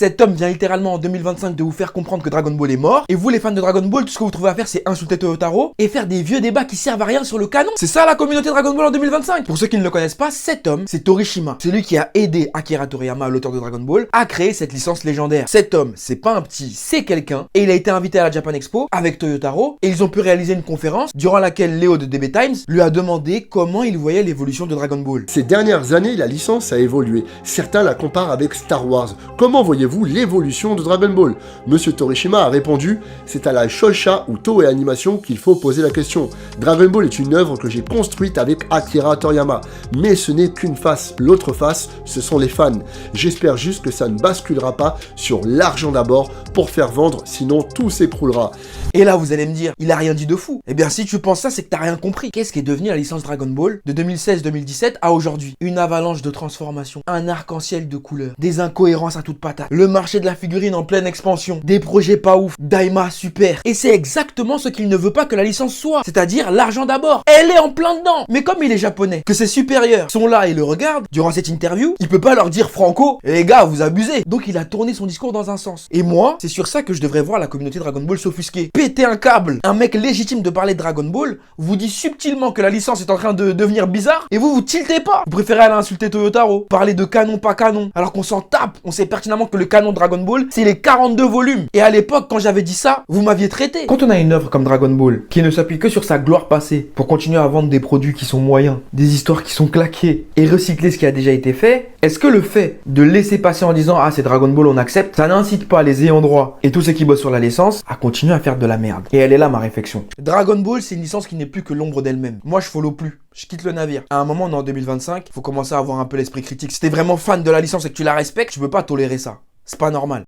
Cet homme vient littéralement en 2025 de vous faire comprendre que Dragon Ball est mort. Et vous, les fans de Dragon Ball, tout ce que vous trouvez à faire, c'est insulter Toyotaro et faire des vieux débats qui servent à rien sur le canon. C'est ça la communauté Dragon Ball en 2025. Pour ceux qui ne le connaissent pas, cet homme, c'est Torishima. C'est lui qui a aidé Akira Toriyama, l'auteur de Dragon Ball, à créer cette licence légendaire. Cet homme, c'est pas un petit, c'est quelqu'un. Et il a été invité à la Japan Expo avec Toyotaro. Et ils ont pu réaliser une conférence durant laquelle Léo de DB Times lui a demandé comment il voyait l'évolution de Dragon Ball. Ces dernières années, la licence a évolué. Certains la comparent avec Star Wars. Comment voyez-vous l'évolution de Dragon Ball? Monsieur Torishima a répondu, c'est à la Shosha ou Toei Animation qu'il faut poser la question. Dragon Ball est une œuvre que j'ai construite avec Akira Toriyama. Mais ce n'est qu'une face. L'autre face, ce sont les fans. J'espère juste que ça ne basculera pas sur l'argent d'abord pour faire vendre, sinon tout s'écroulera. Et là, vous allez me dire, il a rien dit de fou. Eh bien, si tu penses ça, c'est que t'as rien compris. Qu'est-ce qui est devenu la licence Dragon Ball de 2016-2017 à aujourd'hui? Une avalanche de transformations, un arc-en-ciel de couleurs, des incohérences à toute patate, le marché de la figurine en pleine expansion, des projets pas ouf, Daima super. Et c'est exactement ce qu'il ne veut pas que la licence soit, c'est-à-dire l'argent d'abord. Elle est en plein dedans. Mais comme il est japonais, que ses supérieurs sont là et le regardent, durant cette interview, il peut pas leur dire franco, les gars, vous abusez. Donc il a tourné son discours dans un sens. Et moi, c'est sur ça que je devrais voir la communauté Dragon Ball s'offusquer. Péter un câble. Un mec légitime de parler de Dragon Ball vous dit subtilement que la licence est en train de devenir bizarre et vous tiltez pas. Vous préférez aller insulter Toyotaro, parler de canon pas canon, alors qu'on s'en tape. On sait pertinemment que le canon de Dragon Ball, c'est les 42 volumes. Et à l'époque, quand j'avais dit ça, vous m'aviez traité. Quand on a une œuvre comme Dragon Ball, qui ne s'appuie que sur sa gloire passée, pour continuer à vendre des produits qui sont moyens, des histoires qui sont claquées, et recycler ce qui a déjà été fait, est-ce que le fait de laisser passer en disant « Ah, c'est Dragon Ball, on accepte », ça n'incite pas les ayants droit et tous ceux qui bossent sur la licence à continuer à faire de la merde? Et elle est là ma réflexion. Dragon Ball, c'est une licence qui n'est plus que l'ombre d'elle-même. Moi, je follow plus. Je quitte le navire. À un moment, on est en 2025, faut commencer à avoir un peu l'esprit critique. Si t'es vraiment fan de la licence et que tu la respectes, tu peux pas tolérer ça. C'est pas normal.